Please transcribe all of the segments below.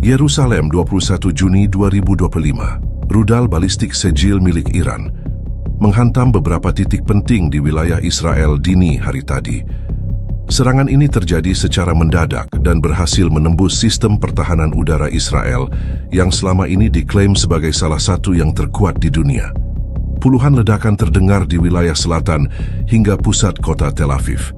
Yerusalem 21 Juni 2025. Rudal balistik Sejil milik Iran menghantam beberapa titik penting di wilayah Israel dini hari tadi. Serangan ini terjadi secara mendadak dan berhasil menembus sistem pertahanan udara Israel yang selama ini diklaim sebagai salah satu yang terkuat di dunia. Puluhan ledakan terdengar di wilayah selatan hingga pusat kota Tel Aviv.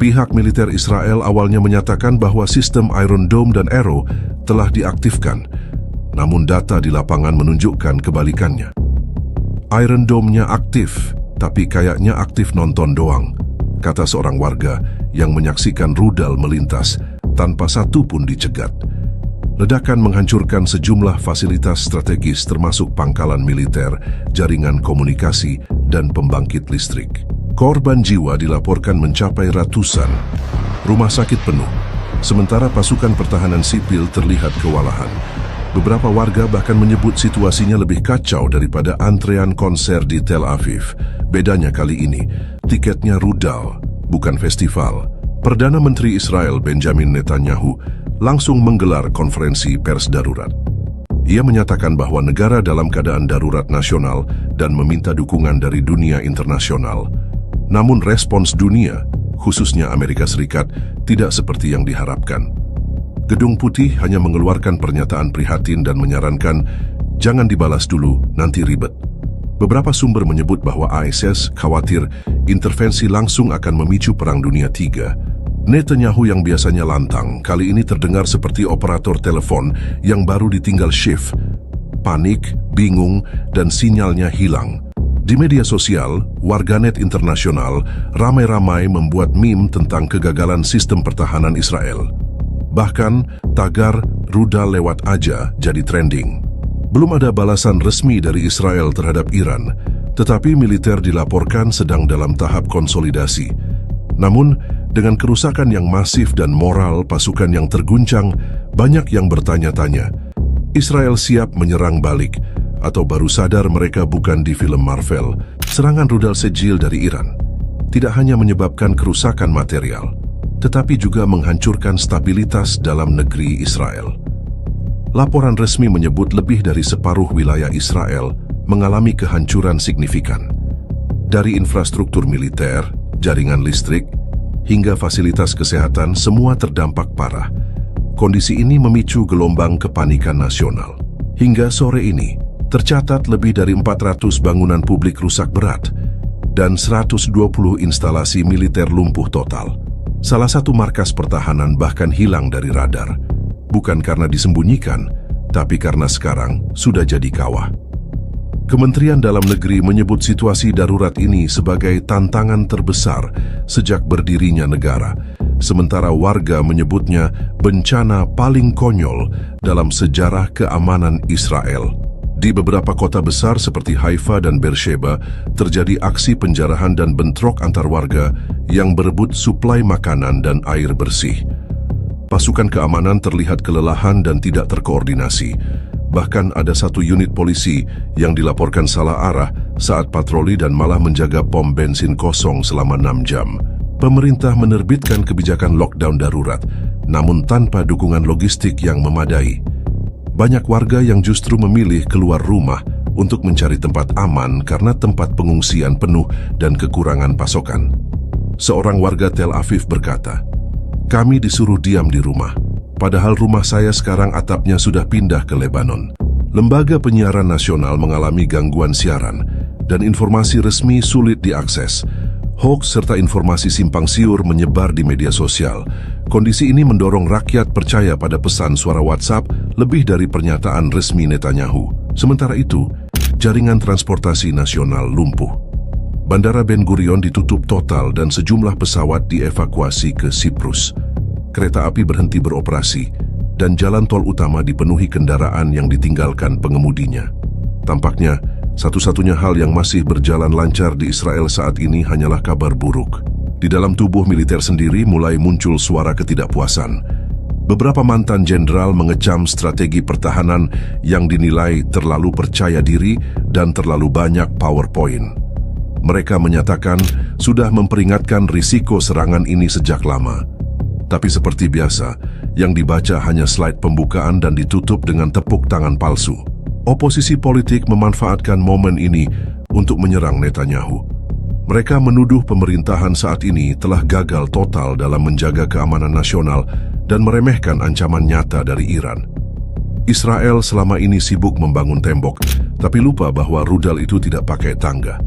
Pihak militer Israel awalnya menyatakan bahwa sistem Iron Dome dan Arrow telah diaktifkan, namun data di lapangan menunjukkan kebalikannya. Iron Dome-nya aktif, tapi kayaknya aktif nonton doang, kata seorang warga yang menyaksikan rudal melintas tanpa satu pun dicegat. Ledakan menghancurkan sejumlah fasilitas strategis termasuk pangkalan militer, jaringan komunikasi, dan pembangkit listrik. Korban jiwa dilaporkan mencapai ratusan. Rumah sakit penuh, sementara pasukan pertahanan sipil terlihat kewalahan. Beberapa warga bahkan menyebut situasinya lebih kacau daripada antrean konser di Tel Aviv. Bedanya kali ini, tiketnya rudal, bukan festival. Perdana Menteri Israel Benjamin Netanyahu langsung menggelar konferensi pers darurat. Ia menyatakan bahwa negara dalam keadaan darurat nasional dan meminta dukungan dari dunia internasional. Namun respons dunia, khususnya Amerika Serikat, tidak seperti yang diharapkan. Gedung Putih hanya mengeluarkan pernyataan prihatin dan menyarankan, jangan dibalas dulu, nanti ribet. Beberapa sumber menyebut bahwa ISIS khawatir intervensi langsung akan memicu Perang Dunia III. Netanyahu yang biasanya lantang, kali ini terdengar seperti operator telepon yang baru ditinggal shift. Panik, bingung, dan sinyalnya hilang. Di media sosial, warganet internasional ramai-ramai membuat meme tentang kegagalan sistem pertahanan Israel. Bahkan, tagar rudal lewat aja jadi trending. Belum ada balasan resmi dari Israel terhadap Iran, tetapi militer dilaporkan sedang dalam tahap konsolidasi. Namun, dengan kerusakan yang masif dan moral pasukan yang terguncang, banyak yang bertanya-tanya, Israel siap menyerang balik, atau baru sadar mereka bukan di film Marvel. Serangan rudal Sejil dari Iran tidak hanya menyebabkan kerusakan material, tetapi juga menghancurkan stabilitas dalam negeri Israel. Laporan resmi menyebut lebih dari separuh wilayah Israel mengalami kehancuran signifikan. Dari infrastruktur militer, jaringan listrik, hingga fasilitas kesehatan, semua terdampak parah. Kondisi ini memicu gelombang kepanikan nasional. Hingga sore ini, tercatat lebih dari 400 bangunan publik rusak berat dan 120 instalasi militer lumpuh total. Salah satu markas pertahanan bahkan hilang dari radar, bukan karena disembunyikan, tapi karena sekarang sudah jadi kawah. Kementerian Dalam Negeri menyebut situasi darurat ini sebagai tantangan terbesar sejak berdirinya negara, sementara warga menyebutnya bencana paling konyol dalam sejarah keamanan Israel. Di beberapa kota besar seperti Haifa dan Beersheba, terjadi aksi penjarahan dan bentrok antar warga yang berebut suplai makanan dan air bersih. Pasukan keamanan terlihat kelelahan dan tidak terkoordinasi. Bahkan ada satu unit polisi yang dilaporkan salah arah saat patroli dan malah menjaga pom bensin kosong selama 6 jam. Pemerintah menerbitkan kebijakan lockdown darurat, namun tanpa dukungan logistik yang memadai. Banyak warga yang justru memilih keluar rumah untuk mencari tempat aman karena tempat pengungsian penuh dan kekurangan pasokan. Seorang warga Tel Aviv berkata, "Kami disuruh diam di rumah, padahal rumah saya sekarang atapnya sudah pindah ke Lebanon." Lembaga penyiaran nasional mengalami gangguan siaran dan informasi resmi sulit diakses. Hoax serta informasi simpang siur menyebar di media sosial. Kondisi ini mendorong rakyat percaya pada pesan suara WhatsApp lebih dari pernyataan resmi Netanyahu. Sementara itu, jaringan transportasi nasional lumpuh. Bandara Ben Gurion ditutup total dan sejumlah pesawat dievakuasi ke Siprus. Kereta api berhenti beroperasi dan jalan tol utama dipenuhi kendaraan yang ditinggalkan pengemudinya. Tampaknya, satu-satunya hal yang masih berjalan lancar di Israel saat ini hanyalah kabar buruk. Di dalam tubuh militer sendiri mulai muncul suara ketidakpuasan. Beberapa mantan jenderal mengecam strategi pertahanan yang dinilai terlalu percaya diri dan terlalu banyak PowerPoint. Mereka menyatakan sudah memperingatkan risiko serangan ini sejak lama. Tapi seperti biasa, yang dibaca hanya slide pembukaan dan ditutup dengan tepuk tangan palsu. Oposisi politik memanfaatkan momen ini untuk menyerang Netanyahu. Mereka menuduh pemerintahan saat ini telah gagal total dalam menjaga keamanan nasional dan meremehkan ancaman nyata dari Iran. Israel selama ini sibuk membangun tembok, tapi lupa bahwa rudal itu tidak pakai tangga.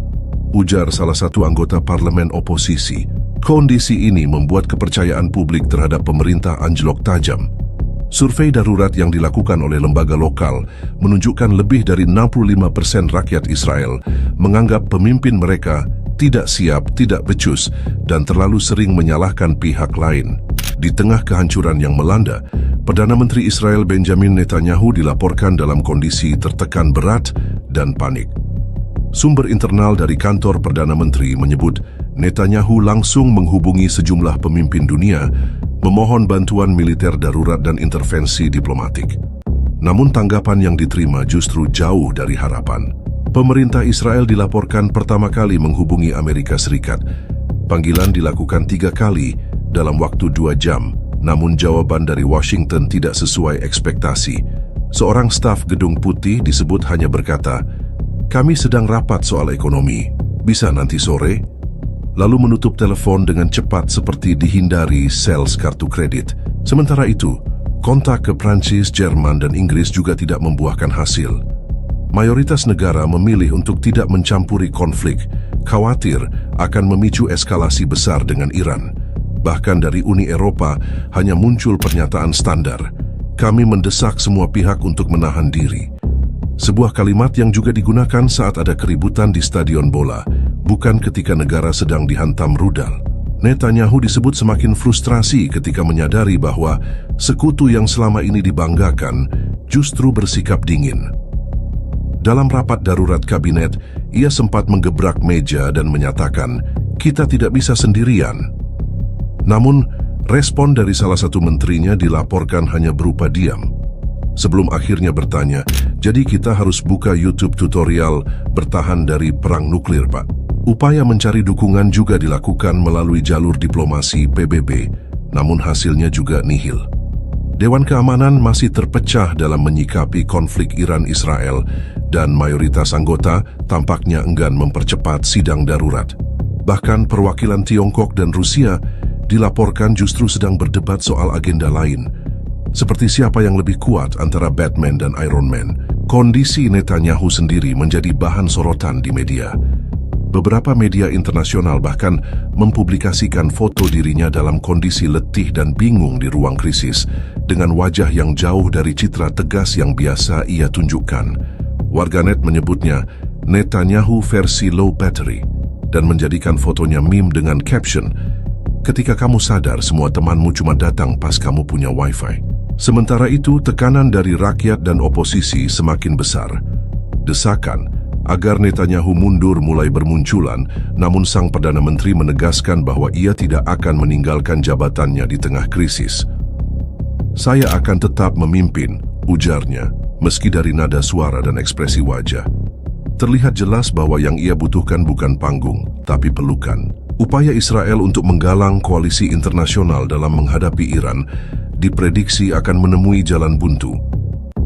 Ujar salah satu anggota parlemen oposisi. Kondisi ini membuat kepercayaan publik terhadap pemerintah anjlok tajam. Survei darurat yang dilakukan oleh lembaga lokal menunjukkan lebih dari 65% rakyat Israel menganggap pemimpin mereka tidak siap, tidak becus, dan terlalu sering menyalahkan pihak lain. Di tengah kehancuran yang melanda, Perdana Menteri Israel Benjamin Netanyahu dilaporkan dalam kondisi tertekan berat dan panik. Sumber internal dari kantor Perdana Menteri menyebut Netanyahu langsung menghubungi sejumlah pemimpin dunia memohon bantuan militer darurat dan intervensi diplomatik. Namun tanggapan yang diterima justru jauh dari harapan. Pemerintah Israel dilaporkan pertama kali menghubungi Amerika Serikat. Panggilan dilakukan 3 kali dalam waktu 2 jam, namun jawaban dari Washington tidak sesuai ekspektasi. Seorang staf Gedung Putih disebut hanya berkata, "Kami sedang rapat soal ekonomi, bisa nanti sore?" Lalu menutup telepon dengan cepat seperti dihindari sales kartu kredit. Sementara itu, kontak ke Prancis, Jerman, dan Inggris juga tidak membuahkan hasil. Mayoritas negara memilih untuk tidak mencampuri konflik, khawatir akan memicu eskalasi besar dengan Iran. Bahkan dari Uni Eropa hanya muncul pernyataan standar, "Kami mendesak semua pihak untuk menahan diri." Sebuah kalimat yang juga digunakan saat ada keributan di stadion bola, bukan ketika negara sedang dihantam rudal. Netanyahu disebut semakin frustrasi ketika menyadari bahwa sekutu yang selama ini dibanggakan justru bersikap dingin. Dalam rapat darurat kabinet, ia sempat menggebrak meja dan menyatakan, "Kita tidak bisa sendirian." Namun, respon dari salah satu menterinya dilaporkan hanya berupa diam. Sebelum akhirnya bertanya, "Jadi kita harus buka YouTube tutorial bertahan dari perang nuklir, Pak?" Upaya mencari dukungan juga dilakukan melalui jalur diplomasi PBB, namun hasilnya juga nihil. Dewan Keamanan masih terpecah dalam menyikapi konflik Iran-Israel dan mayoritas anggota tampaknya enggan mempercepat sidang darurat. Bahkan perwakilan Tiongkok dan Rusia dilaporkan justru sedang berdebat soal agenda lain, seperti siapa yang lebih kuat antara Batman dan Iron Man. Kondisi Netanyahu sendiri menjadi bahan sorotan di media. Beberapa media internasional bahkan mempublikasikan foto dirinya dalam kondisi letih dan bingung di ruang krisis, dengan wajah yang jauh dari citra tegas yang biasa ia tunjukkan. Warganet menyebutnya Netanyahu versi low battery dan menjadikan fotonya meme dengan caption, "Ketika kamu sadar semua temanmu cuma datang pas kamu punya wifi." Sementara itu, tekanan dari rakyat dan oposisi semakin besar. Desakan agar Netanyahu mundur mulai bermunculan, namun sang Perdana Menteri menegaskan bahwa ia tidak akan meninggalkan jabatannya di tengah krisis. "Saya akan tetap memimpin," ujarnya, meski dari nada suara dan ekspresi wajah. Terlihat jelas bahwa yang ia butuhkan bukan panggung, tapi pelukan. Upaya Israel untuk menggalang koalisi internasional dalam menghadapi Iran diprediksi akan menemui jalan buntu.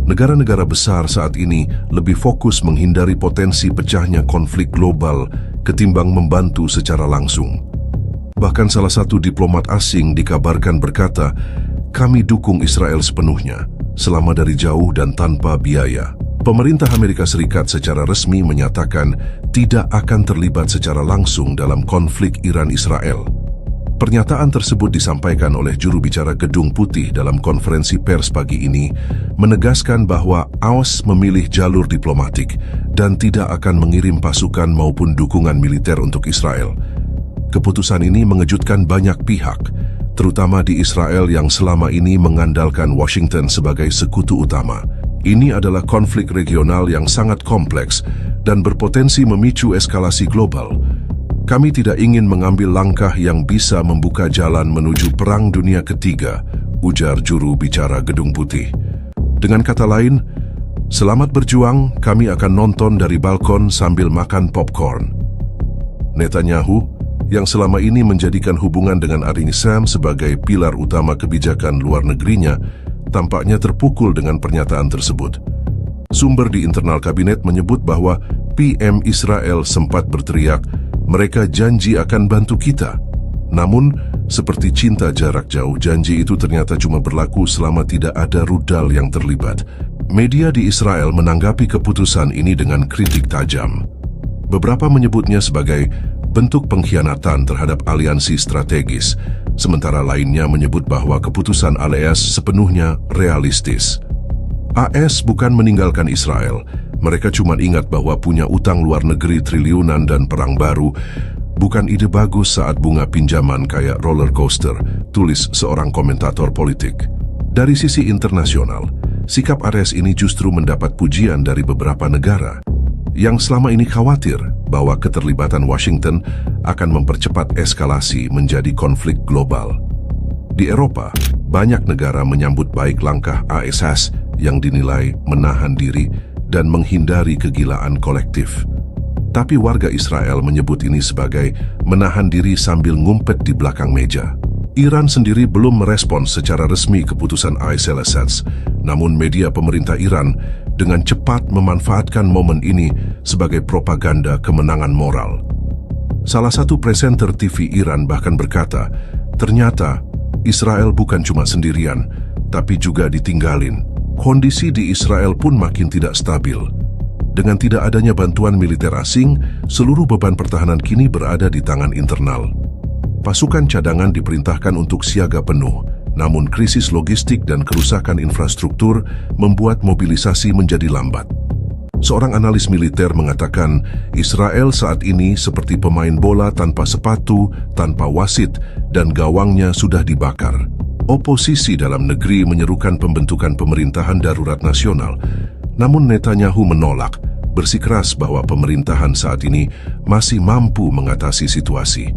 Negara-negara besar saat ini lebih fokus menghindari potensi pecahnya konflik global ketimbang membantu secara langsung. Bahkan salah satu diplomat asing dikabarkan berkata, "Kami dukung Israel sepenuhnya, selama dari jauh dan tanpa biaya." Pemerintah Amerika Serikat secara resmi menyatakan tidak akan terlibat secara langsung dalam konflik Iran-Israel. Pernyataan tersebut disampaikan oleh juru bicara Gedung Putih dalam konferensi pers pagi ini, menegaskan bahwa AUS memilih jalur diplomatik dan tidak akan mengirim pasukan maupun dukungan militer untuk Israel. Keputusan ini mengejutkan banyak pihak, terutama di Israel yang selama ini mengandalkan Washington sebagai sekutu utama. Ini adalah konflik regional yang sangat kompleks dan berpotensi memicu eskalasi global. "Kami tidak ingin mengambil langkah yang bisa membuka jalan menuju Perang Dunia Ketiga," ujar juru bicara Gedung Putih. Dengan kata lain, "Selamat berjuang, kami akan nonton dari balkon sambil makan popcorn." Netanyahu, yang selama ini menjadikan hubungan dengan Arini Sam sebagai pilar utama kebijakan luar negerinya, tampaknya terpukul dengan pernyataan tersebut. Sumber di internal kabinet menyebut bahwa PM Israel sempat berteriak, "Mereka janji akan bantu kita." Namun, seperti cinta jarak jauh, janji itu ternyata cuma berlaku selama tidak ada rudal yang terlibat. Media di Israel menanggapi keputusan ini dengan kritik tajam. Beberapa menyebutnya sebagai bentuk pengkhianatan terhadap aliansi strategis, sementara lainnya menyebut bahwa keputusan AS sepenuhnya realistis. AS bukan meninggalkan Israel, mereka cuma ingat bahwa punya utang luar negeri triliunan dan perang baru bukan ide bagus saat bunga pinjaman kayak roller coaster, tulis seorang komentator politik. Dari sisi internasional, sikap AS ini justru mendapat pujian dari beberapa negara yang selama ini khawatir bahwa keterlibatan Washington akan mempercepat eskalasi menjadi konflik global. Di Eropa, banyak negara menyambut baik langkah AS yang dinilai menahan diri dan menghindari kegilaan kolektif. Tapi warga Israel menyebut ini sebagai menahan diri sambil ngumpet di belakang meja. Iran sendiri belum merespons secara resmi keputusan AS, namun media pemerintah Iran dengan cepat memanfaatkan momen ini sebagai propaganda kemenangan moral. Salah satu presenter TV Iran bahkan berkata, ternyata Israel bukan cuma sendirian, tapi juga ditinggalin. Kondisi di Israel pun makin tidak stabil. Dengan tidak adanya bantuan militer asing, seluruh beban pertahanan kini berada di tangan internal. Pasukan cadangan diperintahkan untuk siaga penuh, namun krisis logistik dan kerusakan infrastruktur membuat mobilisasi menjadi lambat. Seorang analis militer mengatakan, Israel saat ini seperti pemain bola tanpa sepatu, tanpa wasit, dan gawangnya sudah dibakar. Oposisi dalam negeri menyerukan pembentukan pemerintahan darurat nasional, namun Netanyahu menolak, bersikeras bahwa pemerintahan saat ini masih mampu mengatasi situasi.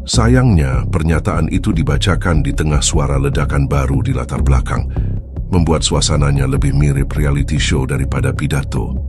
Sayangnya, pernyataan itu dibacakan di tengah suara ledakan baru di latar belakang, membuat suasananya lebih mirip reality show daripada pidato.